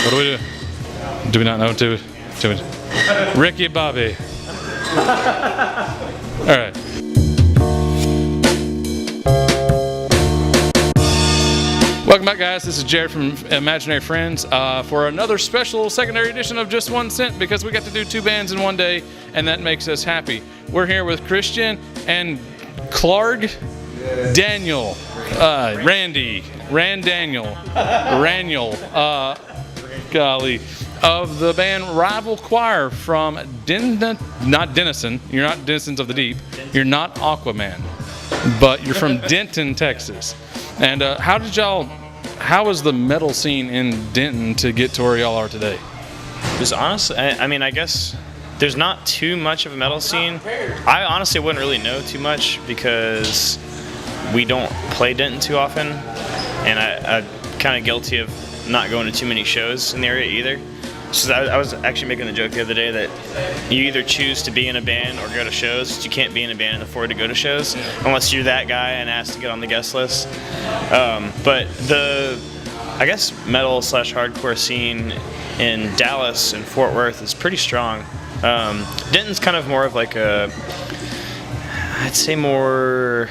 What do we do? Do we not know? Do we? Ricky Bobby. All right. Welcome back, guys. This is Jared from Imaginary Friends for another special secondary edition of Just 1 Cent, because we got to do 2 bands in one day, and that makes us happy. We're here with Christian and Clark, Daniel, Randy, Randaniel, golly, of the band Rival Choir from Denton, not Denison. You're not Denisons of the Deep. You're not Aquaman, but you're from Denton, Texas. And how was the metal scene in Denton to get to where y'all are today? Just honestly, I guess there's not too much of a metal scene. I honestly wouldn't really know too much because we don't play Denton too often, and I'm kind of guilty of not going to too many shows in the area either. So I was actually making the joke the other day that you either choose to be in a band or go to shows. You can't be in a band and afford to go to shows unless you're that guy and asked to get on the guest list. But I guess metal / hardcore scene in Dallas and Fort Worth is pretty strong. Denton's kind of more of like I'd say more,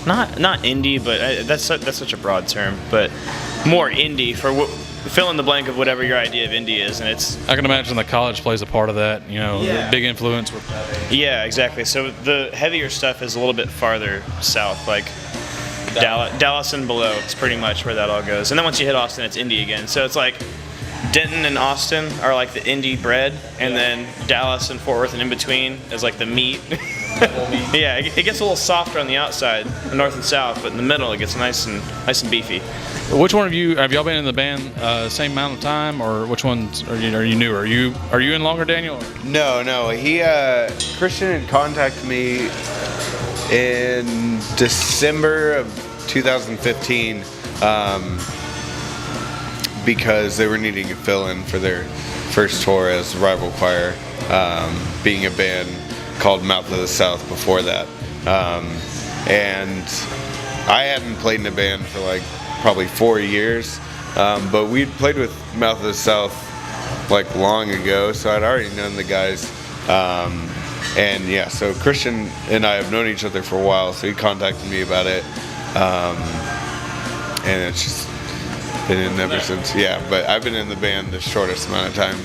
not indie, but that's such a broad term, but more indie for fill in the blank of whatever your idea of indie is, and I can imagine the college plays a part of that, big influence with that. Yeah, exactly. So the heavier stuff is a little bit farther south, like Dallas and below. It's pretty much where that all goes. And then once you hit Austin, it's indie again. So it's like Denton and Austin are like the indie bread, and then Dallas and Fort Worth and in between is like the meat. Yeah, it gets a little softer on the outside, the north and south, but in the middle it gets nice and beefy. Which one of you have y'all been in the band same amount of time, or which ones are you new? Are you in longer, Daniel? No. He Christian had contacted me in December of 2015 because they were needing a fill-in for their first tour as Rival Choir, being a band called Mouth of the South before that, and I hadn't played in a band for like probably 4 years, but we'd played with Mouth of the South like long ago, so I'd already known the guys, and yeah, so Christian and I have known each other for a while, so he contacted me about it, and it's just been in ever since. Yeah, but I've been in the band the shortest amount of time.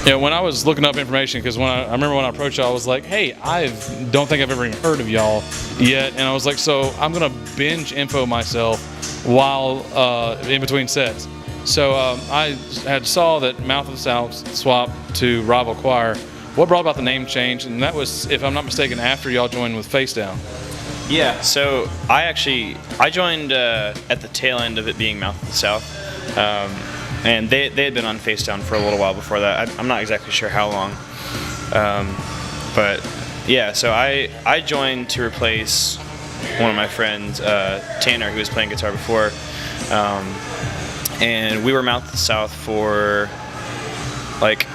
Yeah, when I was looking up information, because I remember when I approached y'all, I was like, hey, don't think I've ever even heard of y'all yet, and I was like, so I'm gonna binge info myself while in between sets. So I had saw that Mouth of the South swapped to Rival Choir. What brought about the name change? And that was, if I'm not mistaken, after y'all joined with Face Down. Yeah, so I joined at the tail end of it being Mouth of the South. And they had been on Face Down for a little while before that. I'm not exactly sure how long. But yeah, so I joined to replace one of my friends, Tanner, who was playing guitar before. And we were Mouth of the South for like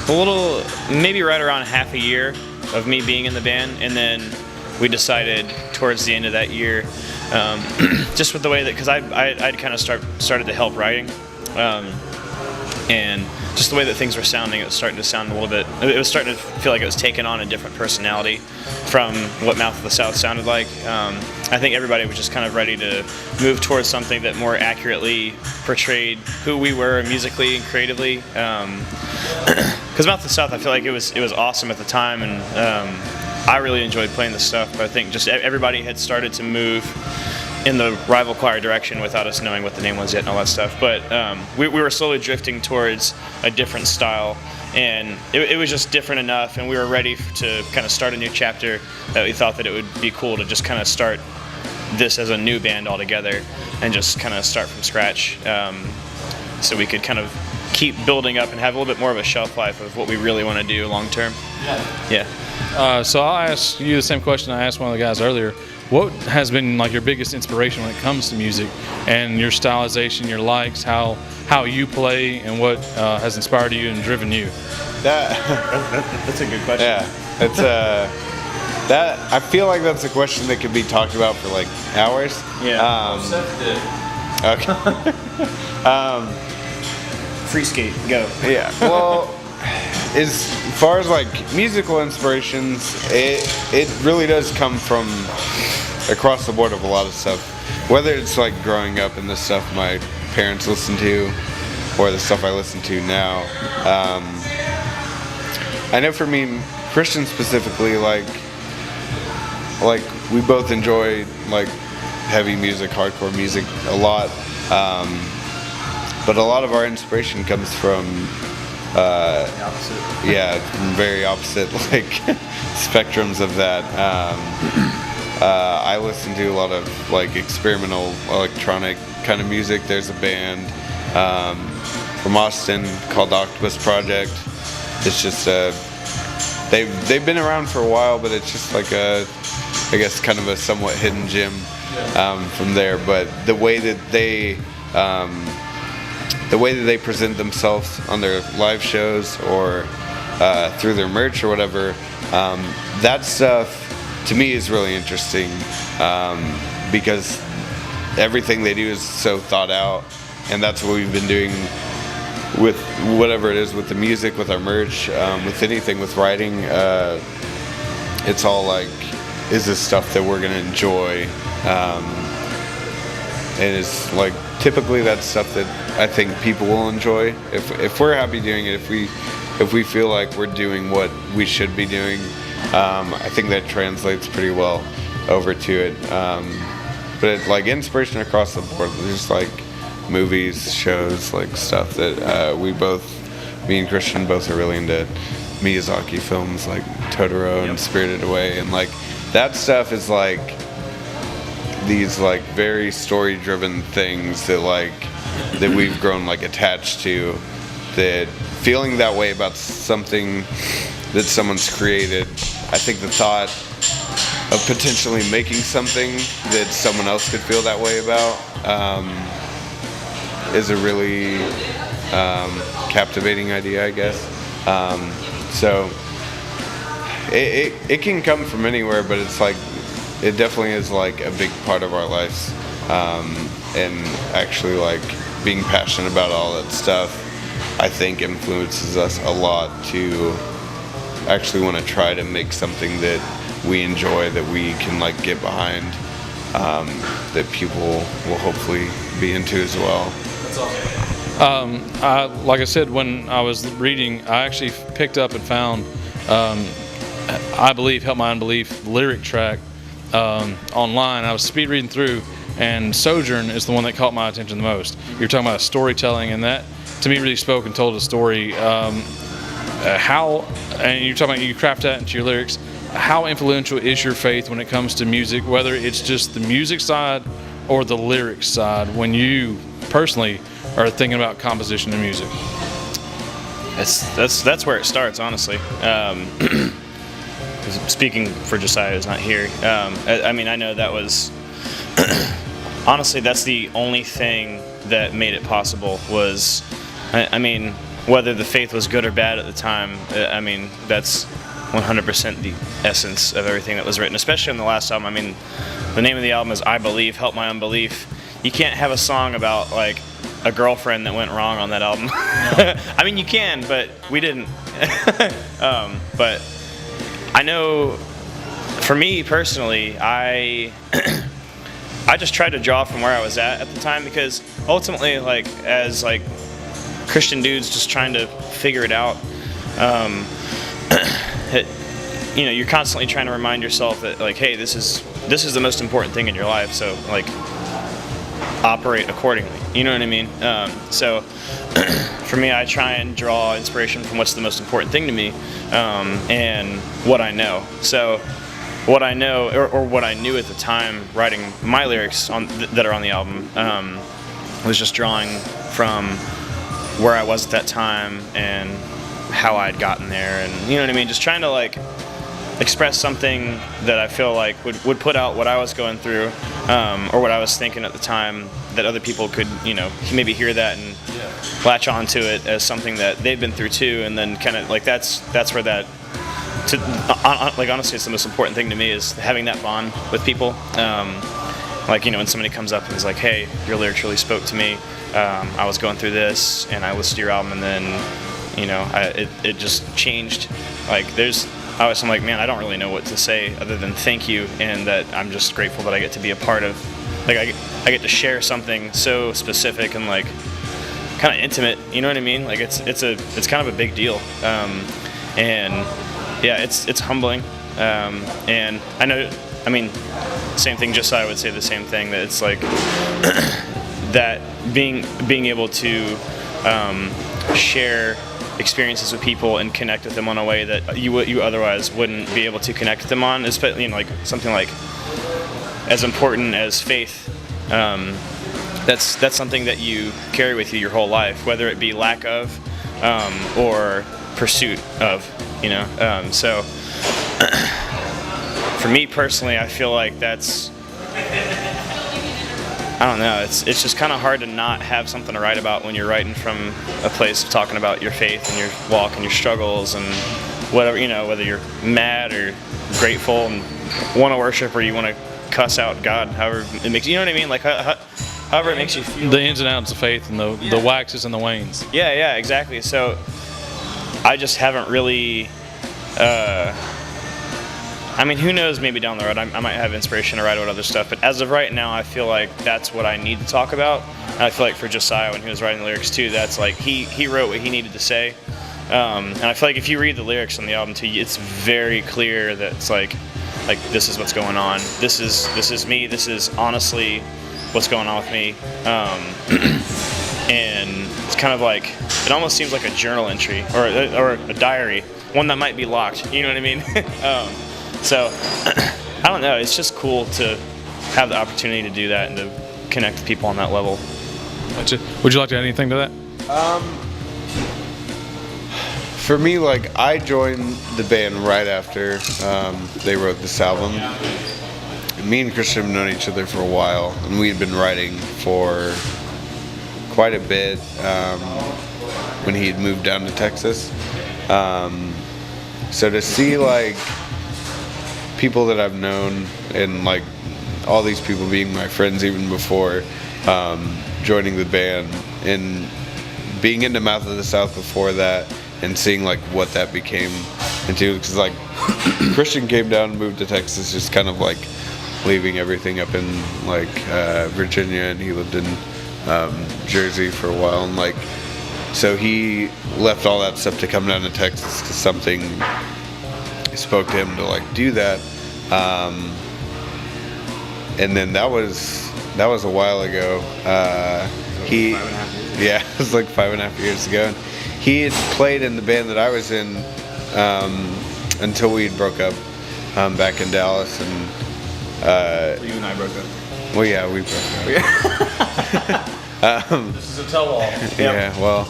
a little, maybe right around half a year of me being in the band. And then we decided towards the end of that year, just with the way that, because I'd kind of started to help writing. And just the way that things were sounding, it was starting to sound a little bit, it was starting to feel like it was taking on a different personality from what Mouth of the South sounded like. I think everybody was just kind of ready to move towards something that more accurately portrayed who we were musically and creatively. Because Mouth of the South, I feel like it was awesome at the time, and I really enjoyed playing this stuff, but I think just everybody had started to move in the Rival Choir direction without us knowing what the name was yet and all that stuff. But we were slowly drifting towards a different style, and it was just different enough, and we were ready to kind of start a new chapter that we thought that it would be cool to just kind of start this as a new band altogether and just kind of start from scratch, so we could kind of keep building up and have a little bit more of a shelf life of what we really want to do long term. Yeah. So I'll ask you the same question I asked one of the guys earlier. What has been like your biggest inspiration when it comes to music and your stylization, your likes, how you play, and what has inspired you and driven you? That's a good question. Yeah, it's that I feel like that's a question that could be talked about for like hours. Yeah. Okay. free skate, go. Yeah. Well, as far as like musical inspirations, it really does come from across the board of a lot of stuff. Whether it's like growing up and the stuff my parents listened to, or the stuff I listen to now. I know for me, Christian specifically, like we both enjoy like heavy music, hardcore music a lot. But a lot of our inspiration comes from The opposite. yeah, very opposite like spectrums of that. I listen to a lot of like experimental electronic kind of music. There's a band from Austin called Octopus Project. It's just they've been around for a while, but it's just like I guess kind of a somewhat hidden gem from there. But the way that they present themselves on their live shows or through their merch or whatever, that stuff to me is really interesting because everything they do is so thought out, and that's what we've been doing with whatever it is, with the music, with our merch, with anything, with writing. It's all like, is this stuff that we're gonna enjoy? And it's like typically that's stuff that I think people will enjoy if we're happy doing it. If we feel like we're doing what we should be doing, I think that translates pretty well over to it. But it's like inspiration across the board. There's like movies, shows, like stuff that me and Christian both are really into Miyazaki films like Totoro and Spirited Away, and like that stuff is like these like very story-driven things that we've grown like attached to. That feeling that way about something that someone's created, I think the thought of potentially making something that someone else could feel that way about is a really captivating idea, I guess. So it can come from anywhere, but it's like it definitely is like a big part of our lives, and actually like being passionate about all that stuff, I think influences us a lot to actually want to try to make something that we enjoy, that we can like get behind, that people will hopefully be into as well. That's awesome. Like I said, when I was reading, I actually picked up and found I Believe, Help My Unbelief lyric track online. I was speed reading through, and Sojourn is the one that caught my attention the most. You're talking about storytelling, and that to me really spoke and told a story. How, and you're talking about you craft that into your lyrics, how influential is your faith when it comes to music, whether it's just the music side or the lyrics side, when you personally are thinking about composition and music? That's where it starts, honestly. Speaking for Josiah, who's not here, I mean, I know that was honestly that's the only thing that made it possible. Was I mean, whether the faith was good or bad at the time, I mean, that's 100% the essence of everything that was written, especially on the last album. I mean, the name of the album is I Believe, Help My Unbelief. You can't have a song about like a girlfriend that went wrong on that album. No. I mean, you can, but we didn't. But I know, for me personally, I just tried to draw from where I was at the time, because ultimately, like as like Christian dudes just trying to figure it out, you're constantly trying to remind yourself that like, hey, this is the most important thing in your life, so like operate accordingly. You know what I mean? So for me, I try and draw inspiration from what's the most important thing to me, and what I know. So what I know, or what I knew at the time writing my lyrics that are on the album, was just drawing from where I was at that time and how I'd gotten there, and you know what I mean, just trying to like express something that I feel like would put out what I was going through, or what I was thinking at the time, that other people could, maybe hear that and latch onto it as something that they've been through too, and then kind of like that's where that, like honestly, it's the most important thing to me, is having that bond with people. like, when somebody comes up and is like, hey, your lyrics really spoke to me. I was going through this, and I listened to your album, and then, it just changed. Like, I'm like, man, I don't really know what to say other than thank you, and that I'm just grateful that I get to be a part of, like, I get to share something so specific and, like, kind of intimate, you know what I mean? Like, it's kind of a big deal, and yeah, it's humbling, and I know, same thing, Josiah would say the same thing, that it's like, that being able to share experiences with people and connect with them in a way that you otherwise wouldn't be able to connect with them on, especially, like something like as important as faith. That's something that you carry with you your whole life, whether it be lack of or pursuit of. So for me personally, I feel like that's, I don't know, it's just kind of hard to not have something to write about when you're writing from a place of talking about your faith and your walk and your struggles and whatever, whether you're mad or grateful and want to worship, or you want to cuss out God, however it makes you, know what I mean? Like, however it makes you feel. The ins and outs of faith and the waxes and the wanes. Yeah, exactly. So I just haven't really, who knows, maybe down the road I might have inspiration to write about other stuff, but as of right now, I feel like that's what I need to talk about. And I feel like for Josiah, when he was writing the lyrics too, that's like, he wrote what he needed to say. And I feel like if you read the lyrics on the album too, it's very clear that it's like this is what's going on. This is me. This is honestly what's going on with me. And it's kind of like, it almost seems like a journal entry or a diary, one that might be locked. You know what I mean? So, I don't know, it's just cool to have the opportunity to do that and to connect with people on that level. Would you like to add anything to that? For me, like, I joined the band right after they wrote this album. Me and Christian have known each other for a while, and we had been writing for quite a bit when he had moved down to Texas. So to see, like, people that I've known and, like, all these people being my friends even before joining the band and being into Mouth of the South before that, and seeing, like, what that became into, because, like, Christian came down and moved to Texas, just kind of, like, leaving everything up in, like, Virginia, and he lived in Jersey for a while, and, like, so he left all that stuff to come down to Texas because something spoke to him to, like, do that, and then that was a while ago. It was like 5.5 years ago, and he had played in the band that I was in until we broke up back in Dallas, and You and I broke up. well, yeah, we broke up. This is a tell-all. Yeah, well.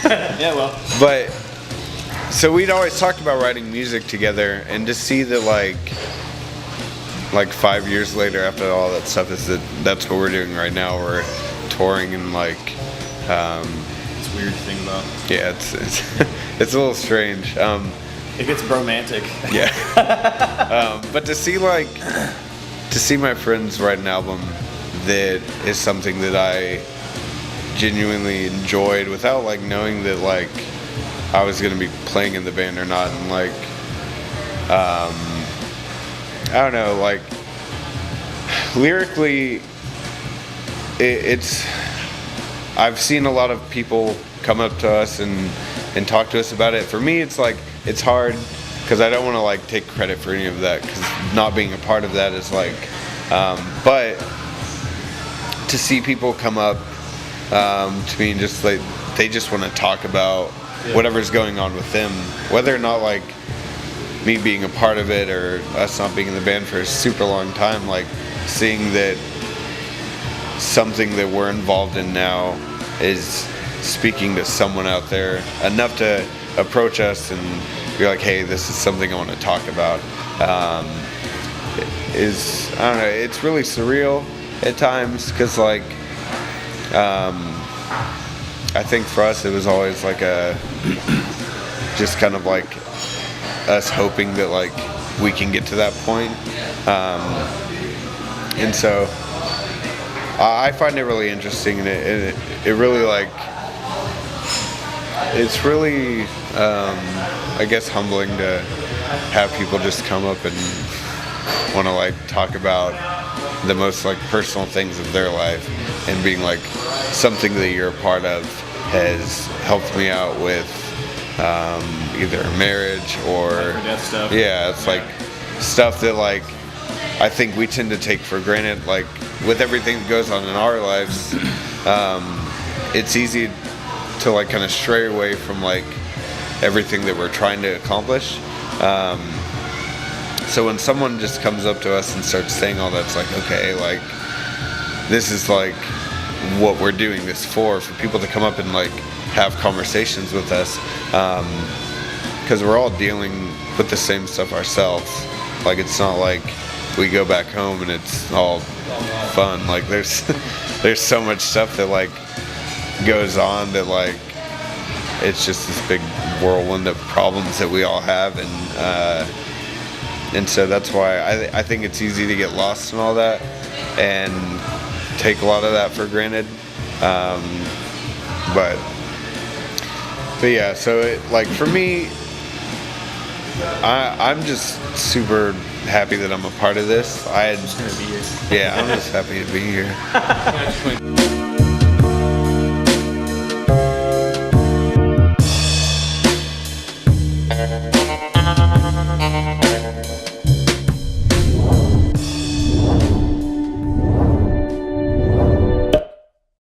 Yeah, well. But so we'd always talked about writing music together, and to see that like 5 years later after all that stuff, that's what we're doing right now. We're touring and, like, It's weird to think about. yeah, it's a little strange. It gets bromantic. Yeah. But to see my friends write an album that is something that I genuinely enjoyed without, like, knowing that, like, I was gonna be playing in the band or not, and, like, I don't know, like, lyrically, it's I've seen a lot of people come up to us and talk to us about it. For me, it's like, it's hard because I don't want to, like, take credit for any of that, because not being a part of that is like, but to see people come up to me and just, like, they just want to talk about whatever's going on with them, whether or not, like, me being a part of it or us not being in the band for a super long time, like, seeing that something that we're involved in now is speaking to someone out there enough to approach us and be like, hey, this is something I want to talk about, I don't know, it's really surreal at times, because, like, I think for us it was always like just kind of like us hoping that, like, we can get to that point, and so I find it really interesting, and it really like, it's really, I guess, humbling to have people just come up and want to like talk about the most like personal things of their life, and being like, something that you're a part of has helped me out with either a marriage or death stuff. Yeah, it's like stuff that like I think we tend to take for granted, like with everything that goes on in our lives. It's easy to like kind of stray away from like everything that we're trying to accomplish. So when someone just comes up to us and starts saying all that, it's like, okay, like this is like what we're doing this for people to come up and like have conversations with us, because we're all dealing with the same stuff ourselves. Like, it's not like we go back home and it's all fun. Like, there's there's so much stuff that like goes on that like it's just this big whirlwind of problems that we all have, and so that's why I think it's easy to get lost in all that and take a lot of that for granted. But yeah, so like for me, I'm just super happy that I'm a part of this. Just gonna be here. Yeah, I'm just happy to be here.